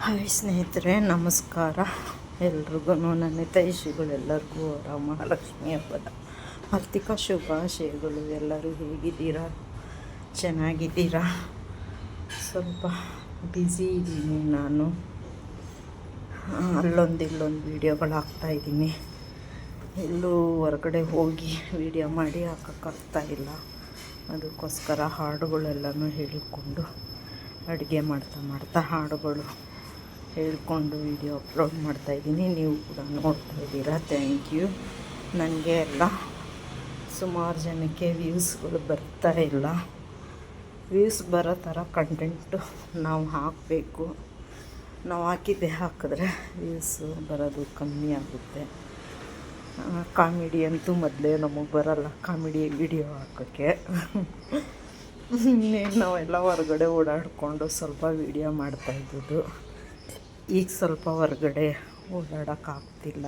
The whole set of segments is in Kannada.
ಹಾಯ್ ಸ್ನೇಹಿತರೆ, ನಮಸ್ಕಾರ. ಎಲ್ರಿಗೂ ನನ್ನ ಹಿತೈಷಿಗಳೆಲ್ಲರಿಗೂ ಮಹಾಲಕ್ಷ್ಮಿ ಹಬ್ಬದ ಹಾರ್ದಿಕ ಶುಭಾಶಯಗಳು. ಎಲ್ಲರೂ ಹೇಗಿದ್ದೀರಾ? ಚೆನ್ನಾಗಿದ್ದೀರಾ? ಸ್ವಲ್ಪ ಬ್ಯುಸಿ ಇದ್ದೀನಿ. ನಾನು ಇಲ್ಲೊಂದು ವೀಡಿಯೋಗಳು ಹಾಕ್ತಾಯಿದ್ದೀನಿ. ಎಲ್ಲೂ ಹೊರಗಡೆ ಹೋಗಿ ವೀಡಿಯೋ ಮಾಡಿ ಹಾಕೋಕ್ಕಾಗ್ತಾಯಿಲ್ಲ. ಅದಕ್ಕೋಸ್ಕರ ಹಾಡುಗಳೆಲ್ಲನೂ ಹೇಳಿಕೊಂಡು ಅಡುಗೆ ಮಾಡ್ತಾ ಹಾಡುಗಳು ಹೇಳ್ಕೊಂಡು ವೀಡಿಯೋ ಅಪ್ಲೋಡ್ ಮಾಡ್ತಾಯಿದ್ದೀನಿ. ನೀವು ಕೂಡ ನೋಡ್ತಾಯಿದ್ದೀರಾ. Thank you. ನನಗೆ ಎಲ್ಲ ಸುಮಾರು ಜನಕ್ಕೆ ವ್ಯೂಸ್ಗಳು ಬರ್ತಾಯಿಲ್ಲ. ವ್ಯೂಸ್ ಬರೋ ಥರ ಕಂಟೆಂಟು ನಾವು ಹಾಕಬೇಕು. ನಾವು ಹಾಕಿದ್ರೆ ವ್ಯೂಸು ಬರೋದು ಕಮ್ಮಿ ಆಗುತ್ತೆ. ಕಾಮಿಡಿ ಅಂತೂ ಮೊದಲೇ ನಮಗೆ ಬರೋಲ್ಲ, ಕಾಮಿಡಿ ವಿಡಿಯೋ ಹಾಕೋಕ್ಕೆ. ನಾವೆಲ್ಲ ಹೊರಗಡೆ ಓಡಾಡಿಕೊಂಡು ಸ್ವಲ್ಪ ವೀಡಿಯೋ ಮಾಡ್ತಾಯಿದ್ದು. ಈಗ ಸ್ವಲ್ಪ ಹೊರಗಡೆ ಓಡಾಡೋಕ್ಕಾಗ್ತಿಲ್ಲ.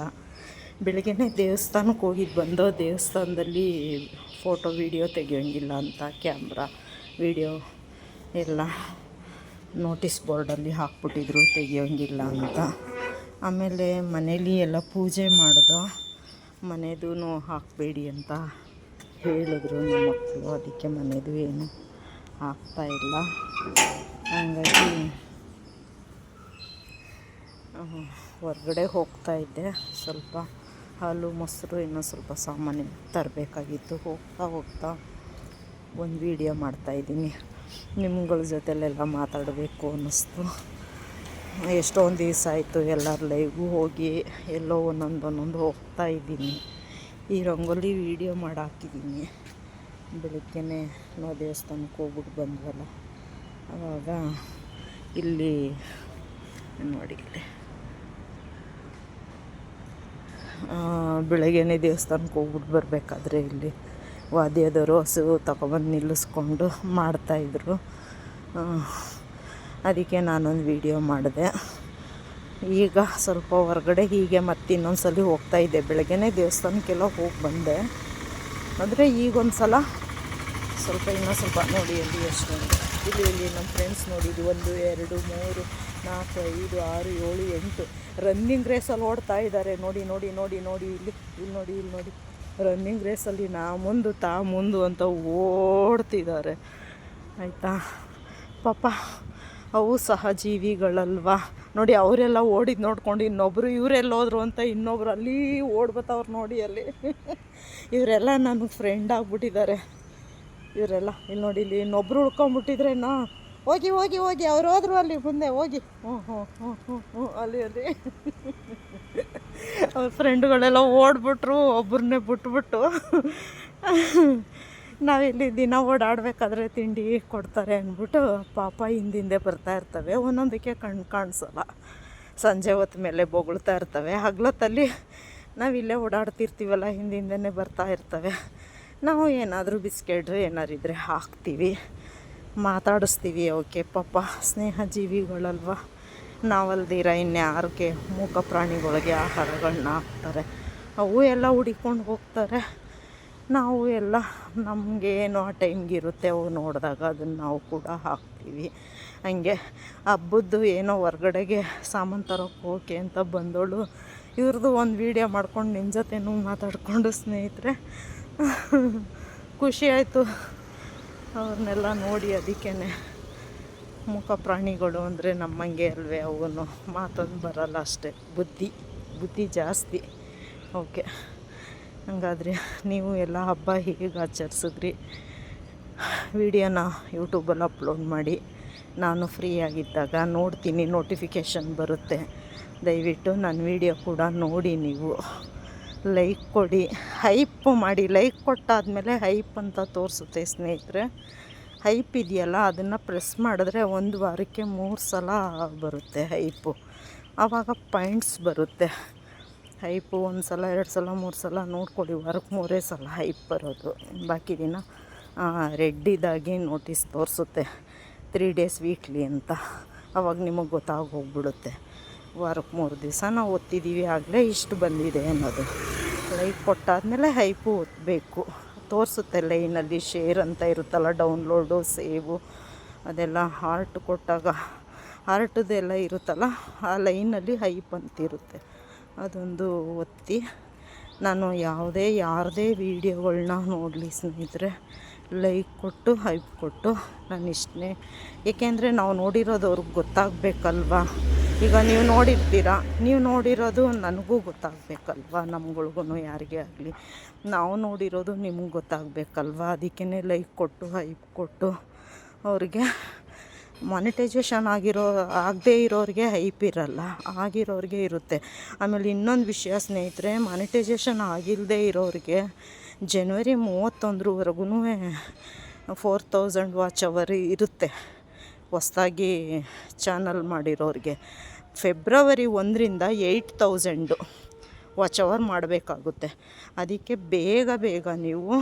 ಬೆಳಗ್ಗೆನೇ ದೇವಸ್ಥಾನಕ್ಕೆ ಹೋಗಿದ್ದು ಬಂದು, ದೇವಸ್ಥಾನದಲ್ಲಿ ಫೋಟೋ ವೀಡಿಯೋ ತೆಗಿಯೋಂಗಿಲ್ಲ ಅಂತ ಕ್ಯಾಮ್ರಾ ವೀಡಿಯೋ ಎಲ್ಲ ನೋಟಿಸ್ ಬೋರ್ಡಲ್ಲಿ ಹಾಕ್ಬಿಟ್ಟಿದ್ರು, ತೆಗಿಯೋಂಗಿಲ್ಲ ಅಂತ. ಆಮೇಲೆ ಮನೇಲಿ ಎಲ್ಲ ಪೂಜೆ ಮಾಡಿದೋ, ಮನೆದೂ ಹಾಕಬೇಡಿ ಅಂತ ಹೇಳಿದ್ರು ನಮ್ಮ ಮಕ್ಕಳು. ಅದಕ್ಕೆ ಮನೆದು ಏನು ಹಾಕ್ತಾಯಿಲ್ಲ. ಹಾಗಾಗಿ ಹೊರಗಡೆ ಹೋಗ್ತಾಯಿದ್ದೆ. ಸ್ವಲ್ಪ ಹಾಲು ಮೊಸರು ಇನ್ನೂ ಸ್ವಲ್ಪ ಸಾಮಾನು ತರಬೇಕಾಗಿತ್ತು. ಹೋಗ್ತಾ ಒಂದು ವೀಡಿಯೋ ಮಾಡ್ತಾಯಿದ್ದೀನಿ. ನಿಮ್ಗಳ ಜೊತೆಲೆಲ್ಲ ಮಾತಾಡಬೇಕು ಅನ್ನಿಸ್ತು. ಎಷ್ಟೊಂದು ದಿವಸ ಆಯಿತು ಎಲ್ಲರ ಲೈವ್ಗೂ ಹೋಗಿ, ಎಲ್ಲೋ ಒಂದೊಂದು ಹೋಗ್ತಾಯಿದ್ದೀನಿ. ಈ ರಂಗೋಲಿ ವೀಡಿಯೋ ಮಾಡಿ ಹಾಕಿದ್ದೀನಿ. ಬೆಳಗ್ಗೆನೇ ನಾವು ದೇವಸ್ಥಾನಕ್ಕೆ ಹೋಗ್ಬಿಟ್ಟು ಬಂದ್ವಲ್ಲ, ಆವಾಗ ಇಲ್ಲಿ ನೋಡಿ, ಬೆಳಗ್ಗೆನೇ ದೇವಸ್ಥಾನಕ್ಕೆ ಹೋಗ್ಬಿಟ್ಟು ಬರಬೇಕಾದ್ರೆ ಇಲ್ಲಿ ವಾದ್ಯದವರು ಹಸು ತಗೊಬಂದು ನಿಲ್ಲಿಸ್ಕೊಂಡು ಮಾಡ್ತಾಯಿದ್ರು. ಅದಕ್ಕೆ ನಾನೊಂದು ವೀಡಿಯೋ ಮಾಡಿದೆ. ಈಗ ಸ್ವಲ್ಪ ಹೊರಗಡೆ ಹೀಗೆ ಮತ್ತೆ ಇನ್ನೊಂದು ಸಲ ಹೋಗ್ತಾಯಿದ್ದೆ. ಬೆಳಗ್ಗೆನೇ ದೇವಸ್ಥಾನಕ್ಕೆಲ್ಲ ಹೋಗಿ ಬಂದೆ. ಆದರೆ ಈಗೊಂದು ಸಲ ಸ್ವಲ್ಪ ಇನ್ನೂ ಸ್ವಲ್ಪ ನೋಡಿ, ಅಲ್ಲಿ ಎಷ್ಟೊಂದು ಇಲ್ಲಿ ನಮ್ಮ ಫ್ರೆಂಡ್ಸ್ ನೋಡಿದ್ದು 1 2 3 4 5 6 7 8 ರನ್ನಿಂಗ್ ರೇಸಲ್ಲಿ ಓಡ್ತಾ ಇದ್ದಾರೆ. ನೋಡಿ ಇಲ್ಲಿ ನೋಡಿ ರನ್ನಿಂಗ್ ರೇಸಲ್ಲಿ ಮುಂದು ಅಂತ ಓಡ್ತಿದ್ದಾರೆ. ಆಯಿತಾ? ಪಾಪ ಅವು ಸಹ ಜೀವಿಗಳಲ್ವಾ. ನೋಡಿ, ಅವರೆಲ್ಲ ಓಡಿದ್ದು ನೋಡ್ಕೊಂಡು ಇನ್ನೊಬ್ಬರು ಇವರೆಲ್ಲ ಹೋದ್ರು ಅಂತ ಇನ್ನೊಬ್ರು ಅಲ್ಲಿ ಓಡ್ಬತ್ತವ್ರು ನೋಡಿ. ಅಲ್ಲಿ ಇವರೆಲ್ಲ ನನಗೆ ಫ್ರೆಂಡ್ ಆಗಿಬಿಟ್ಟಿದ್ದಾರೆ. ಇವರೆಲ್ಲ ಇಲ್ಲಿ ನೋಡಿ, ಇಲ್ಲಿ ಇನ್ನೊಬ್ರು ಉಳ್ಕೊಂಬಿಟ್ಟಿದ್ರೆ ಹೋಗಿ ಅವ್ರು ಹೋದ್ರು ಅಲ್ಲಿ ಮುಂದೆ ಹೋಗಿ. ಹ್ಞೂ ಅಲ್ಲಿ ಅವ್ರ ಫ್ರೆಂಡುಗಳೆಲ್ಲ ಓಡ್ಬಿಟ್ರು, ಒಬ್ಬರನ್ನೇ ಬಿಟ್ಬಿಟ್ಟು. ನಾವಿಲ್ಲಿ ದಿನ ಓಡಾಡಬೇಕಾದ್ರೆ ತಿಂಡಿ ಕೊಡ್ತಾರೆ ಅಂದ್ಬಿಟ್ಟು ಪಾಪ ಹಿಂದಿಂದೆ ಬರ್ತಾ ಇರ್ತವೆ. ಒಂದೊಂದಕ್ಕೆ ಕಾಣಿಸಲ್ಲ. ಸಂಜೆ ಹೊತ್ತು ಮೇಲೆ ಬೊಗಳ್ತಾ ಇರ್ತವೆ. ಹಗ್ಲೊತ್ತಲ್ಲಿ ನಾವಿಲ್ಲೇ ಓಡಾಡ್ತಿರ್ತೀವಲ್ಲ, ಹಿಂದಿಂದನೇ ಬರ್ತಾ ಇರ್ತವೆ. ನಾವು ಏನಾದರೂ ಬಿಸ್ಕೆಟ್ ಏನಾರು ಇದ್ದರೆ ಹಾಕ್ತೀವಿ, ಮಾತಾಡಿಸ್ತೀವಿ. ಓಕೆ, ಪಾಪ ಸ್ನೇಹ ಜೀವಿಗಳಲ್ವ. ನಾವಲ್ದಿರ ಇನ್ಯಾರಿಗೆ ಮೂಕ ಪ್ರಾಣಿಗಳಿಗೆ ಆಹಾರಗಳನ್ನ ಹಾಕ್ತಾರೆ. ಅವು ಎಲ್ಲ ಹುಡಿಕೊಂಡು ಹೋಗ್ತಾರೆ. ನಾವು ಎಲ್ಲ ನಮಗೇನು ಆ ಟೈಮ್ಗಿರುತ್ತೆ ಅವು ನೋಡಿದಾಗ ಅದನ್ನು ನಾವು ಕೂಡ ಹಾಕ್ತೀವಿ. ಹಂಗೆ ಹಬ್ಬದ್ದು ಏನೋ ಹೊರ್ಗಡೆಗೆ ಸಾಮಾನು ತರೋಕ್ಕೆ ಹೋಗಿ ಅಂತ ಬಂದೋಳು ಇವ್ರದ್ದು ಒಂದು ವೀಡಿಯೋ ಮಾಡ್ಕೊಂಡು ನಿಮ್ಮ ಜೊತೆನೂ ಮಾತಾಡಿಕೊಂಡು ಸ್ನೇಹಿತರೆ ಖುಷಿ ಆಯಿತು ಅವ್ರನ್ನೆಲ್ಲ ನೋಡಿ. ಅದಕ್ಕೇ ಮೂಕ ಪ್ರಾಣಿಗಳು ಅಂದರೆ ನಮ್ಮಂಗೆ ಅಲ್ವೇ, ಅವನು ಮಾತೊಂದು ಬರಲ್ಲ ಅಷ್ಟೇ, ಬುದ್ಧಿ ಜಾಸ್ತಿ. ಓಕೆ, ಹಾಗಾದರೆ ನೀವು ಎಲ್ಲ ಹಬ್ಬ ಹೇಗೆ ಆಚರಿಸಿದ್ರಿ? ವಿಡಿಯೋನ ಯೂಟ್ಯೂಬಲ್ಲಿ ಅಪ್ಲೋಡ್ ಮಾಡಿ. ನಾನು ಫ್ರೀ ಆಗಿದ್ದಾಗ ನೋಡ್ತೀನಿ, ನೋಟಿಫಿಕೇಷನ್ ಬರುತ್ತೆ. ದಯವಿಟ್ಟು ನನ್ನ ವಿಡಿಯೋ ಕೂಡ ನೋಡಿ. ನೀವು ಲೈಕ್ ಕೊಡಿ, ಹೈಪ್ ಮಾಡಿ. ಲೈಕ್ ಕೊಟ್ಟಾದಮೇಲೆ ಹೈಪ್ ಅಂತ ತೋರಿಸುತ್ತೆ ಸ್ನೇಹಿತರೆ. ಹೈಪ್ ಇದೆಯಲ್ಲ, ಅದನ್ನು ಪ್ರೆಸ್ ಮಾಡಿದ್ರೆ 1 ವಾರಕ್ಕೆ 3 ಸಲ ಬರುತ್ತೆ ಹೈಪು. ಆವಾಗ ಪಾಯಿಂಟ್ಸ್ ಬರುತ್ತೆ. ಹೈಪು 1 ಸಲ 2 ಸಲ 3 ಸಲ ನೋಡ್ಕೊಳ್ಳಿ. ವಾರಕ್ಕೆ 3 ಸಲ ಹೈಪ್ ಬರೋದು. ಬಾಕಿ ದಿನ ರೆಡ್ಡಿದಾಗಿ ನೋಟಿಸ್ ತೋರಿಸುತ್ತೆ 3 ಡೇಸ್ ವೀಕ್ಲಿ ಅಂತ. ಆವಾಗ ನಿಮಗೆ ಗೊತ್ತಾಗೋಗ್ಬಿಡುತ್ತೆ. ವಾರಕ್ಕೆ 3 ದಿವಸ ನಾವು ಒತ್ತಿದ್ದೀವಿ, ಆಗಲೇ ಇಷ್ಟು ಬಂದಿದೆ ಅನ್ನೋದು. ಲೈಕ್ ಕೊಟ್ಟಾದಮೇಲೆ ಹೈಪು ಒತ್ತಬೇಕು. ತೋರಿಸುತ್ತೆ ಲೈನಲ್ಲಿ ಶೇರ್ ಅಂತ ಇರುತ್ತಲ್ಲ, ಡೌನ್ಲೋಡು ಸೇವು ಅದೆಲ್ಲ ಹಾರ್ಟ್ ಕೊಟ್ಟಾಗ ಹಾರ್ಟದೆಲ್ಲ ಇರುತ್ತಲ್ಲ ಆ ಲೈನಲ್ಲಿ ಹೈಪ್ ಅಂತಿರುತ್ತೆ, ಅದೊಂದು ಒತ್ತಿ. ನಾನು ಯಾರದೇ ವೀಡಿಯೋಗಳನ್ನ ನೋಡಲಿ ಸ್ನೇಹಿತರೆ, ಲೈಕ್ ಕೊಟ್ಟು ಹೈಪ್ ಕೊಟ್ಟು ನಾನು ಇಷ್ಟೇ. ಏಕೆಂದರೆ ನಾವು ನೋಡಿರೋದು ಅವ್ರಿಗೆ ಗೊತ್ತಾಗಬೇಕಲ್ವ. ಈಗ ನೀವು ನೋಡಿರ್ತೀರ, ನೀವು ನೋಡಿರೋದು ನನಗೂ ಗೊತ್ತಾಗಬೇಕಲ್ವ, ನಮ್ಗಳ್ಗೂ ಯಾರಿಗೇ ಆಗಲಿ ನಾವು ನೋಡಿರೋದು ನಿಮ್ಗೆ ಗೊತ್ತಾಗಬೇಕಲ್ವ. ಅದಕ್ಕೇ ಲೈಕ್ ಕೊಟ್ಟು ಹೈಪ್ ಕೊಟ್ಟು ಅವ್ರಿಗೆ ಮಾನಿಟೈಸೇಷನ್ ಆಗದೇ ಇರೋರಿಗೆ ಹೈಪ್ ಇರಲ್ಲ, ಆಗಿರೋರಿಗೆ ಇರುತ್ತೆ. ಆಮೇಲೆ ಇನ್ನೊಂದು ವಿಷಯ ಸ್ನೇಹಿತರೆ, ಮಾನಿಟೈಸೇಷನ್ ಆಗಿಲ್ಲದೆ ಇರೋರಿಗೆ ಜನವರಿ 31ವರೆಗೂ 4000 ವಾಚ್ ಅವರ್ ಇರುತ್ತೆ ಹೊಸ್ದಾಗಿ ಚಾನಲ್ ಮಾಡಿರೋರಿಗೆ. ಫೆಬ್ರವರಿ 1ರಿಂದ 8000 ವಾಚ್ ಅವರ್ ಮಾಡಬೇಕಾಗುತ್ತೆ. ಅದಕ್ಕೆ ಬೇಗ ನೀವು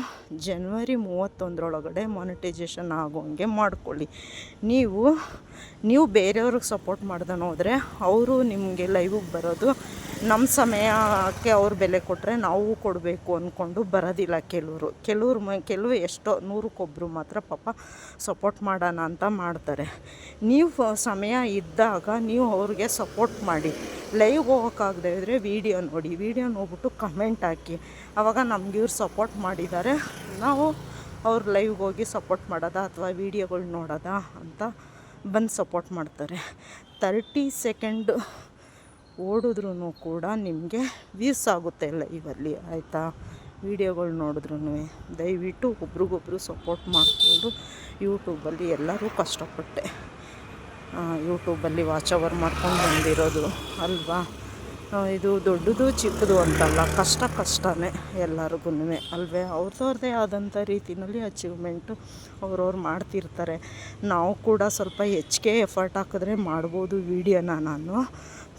ಜನವರಿ 31ರೊಳಗಡೆ ಮಾನಿಟೈಸೇಷನ್ ಆಗೋಂಗೆ ಮಾಡ್ಕೊಳ್ಳಿ. ನೀವು ಬೇರೆಯವ್ರಿಗೆ ಸಪೋರ್ಟ್ ಮಾಡ್ದೆ ಹೋದರೆ ಅವರು ನಿಮಗೆ ಲೈವಿಗೆ ಬರೋದು, ನಮ್ಮ ಸಮಯಕ್ಕೆ ಅವ್ರು ಬೆಲೆ ಕೊಟ್ಟರೆ ನಾವು ಕೊಡಬೇಕು ಅಂದ್ಕೊಂಡು ಬರೋದಿಲ್ಲ. ಕೆಲವರು ಎಷ್ಟೋ 100ಕ್ಕೆ ಮಾತ್ರ ಪಾಪ ಸಪೋರ್ಟ್ ಮಾಡೋಣ ಅಂತ ಮಾಡ್ತಾರೆ. ನೀವು ಸಮಯ ಇದ್ದಾಗ ನೀವು ಅವ್ರಿಗೆ ಸಪೋರ್ಟ್ ಮಾಡಿ. ಲೈವ್ ಹೋಗೋಕ್ಕಾಗದೇ ಇದ್ದರೆ ವಿಡಿಯೋ ನೋಡಿಬಿಟ್ಟು ಕಮೆಂಟ್ ಹಾಕಿ. ಆವಾಗ ನಮ್ಗೆ ಇವ್ರು ಸಪೋರ್ಟ್ ಮಾಡಿದ್ದಾರೆ, ನಾವು ಅವ್ರ ಲೈವ್ಗೆ ಹೋಗಿ ಸಪೋರ್ಟ್ ಮಾಡೋದಾ ಅಥವಾ ವೀಡಿಯೋಗಳು ನೋಡೋದಾ ಅಂತ ಬಂದು ಸಪೋರ್ಟ್ ಮಾಡ್ತಾರೆ. 30 ಸೆಕೆಂಡ್ ಓಡಿದ್ರೂ ಕೂಡ ನಿಮಗೆ ವ್ಯೂಸ್ ಆಗುತ್ತೆ ಲೈವಲ್ಲಿ, ಆಯಿತಾ. ವೀಡಿಯೋಗಳು ನೋಡಿದ್ರೂ ದಯವಿಟ್ಟು ಒಬ್ರಿಗೊಬ್ರು ಸಪೋರ್ಟ್ ಮಾಡಿಕೊಂಡು ಯೂಟ್ಯೂಬಲ್ಲಿ ಎಲ್ಲರೂ ಕಷ್ಟಪಟ್ಟೆ ಯೂಟ್ಯೂಬಲ್ಲಿ ವಾಚ್ ಅವರ್ ಮಾಡ್ಕೊಂಡು ಬಂದಿರೋದು ಅಲ್ವಾ. ಇದು ದೊಡ್ಡದು ಚಿಕ್ಕದು ಅಂತಲ್ಲ, ಕಷ್ಟನೇ ಎಲ್ಲರಿಗೂ ಅಲ್ವೇ. ಅವ್ರದ್ದೇ ಆದಂಥ ರೀತಿಯಲ್ಲಿ ಅಚೀವ್ಮೆಂಟು ಅವ್ರವ್ರು ಮಾಡ್ತಿರ್ತಾರೆ. ನಾವು ಕೂಡ ಸ್ವಲ್ಪ ಹೆಚ್ಚಿಗೆ ಎಫರ್ಟ್ ಹಾಕಿದ್ರೆ ಮಾಡ್ಬೋದು ವೀಡಿಯೋನ. ನಾನು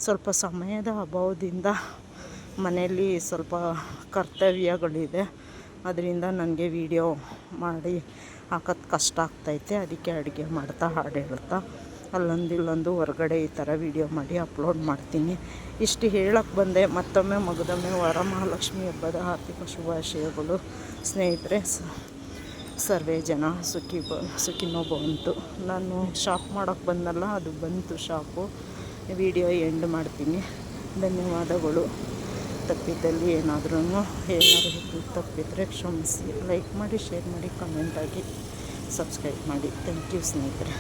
ಸ್ವಲ್ಪ ಸಮಯದ ಅಭಾವದಿಂದ ಮನೆಯಲ್ಲಿ ಸ್ವಲ್ಪ ಕರ್ತವ್ಯಗಳಿದೆ, ಅದರಿಂದ ನನಗೆ ವೀಡಿಯೋ ಮಾಡಿ ಹಾಕೋದು ಕಷ್ಟ ಆಗ್ತೈತೆ. ಅದಕ್ಕೆ ಅಡುಗೆ ಮಾಡ್ತಾ ಹಾಡು ಹೇಳ್ತಾ ಅಲ್ಲೊಂದು ಹೊರಗಡೆ ಈ ಥರ ವೀಡಿಯೋ ಮಾಡಿ ಅಪ್ಲೋಡ್ ಮಾಡ್ತೀನಿ. ಇಷ್ಟು ಹೇಳಕ್ಕೆ ಬಂದೆ. ಮತ್ತೊಮ್ಮೆ ಮಗದೊಮ್ಮೆ ವರಮಹಾಲಕ್ಷ್ಮಿ ಹಬ್ಬದ ಆರ್ಥಿಕ ಶುಭಾಶಯಗಳು ಸ್ನೇಹಿತರೆ. ಸರ್ವೇ ಜನ ಸುಖಿನೋ ಭವಂತು. ನಾನು ಶಾಪ್ ಮಾಡೋಕ್ಕೆ ಬಂದಲ್ಲ, ಅದು ಬಂತು ಶಾಪು. ವಿಡಿಯೋ ಎಂಡ್ ಮಾಡ್ತೀನಿ. ಧನ್ಯವಾದಗಳು. ತಪ್ಪಿದ್ದಲ್ಲಿ ಏನಾದರೂ ತಪ್ಪಿದರೆ ಕ್ಷಮಿಸಿ. ಲೈಕ್ ಮಾಡಿ, ಶೇರ್ ಮಾಡಿ, ಕಮೆಂಟ್ ಆಗಿ, ಸಬ್ಸ್ಕ್ರೈಬ್ ಮಾಡಿ. ಥ್ಯಾಂಕ್ ಯು ಸ್ನೇಹಿತರೆ.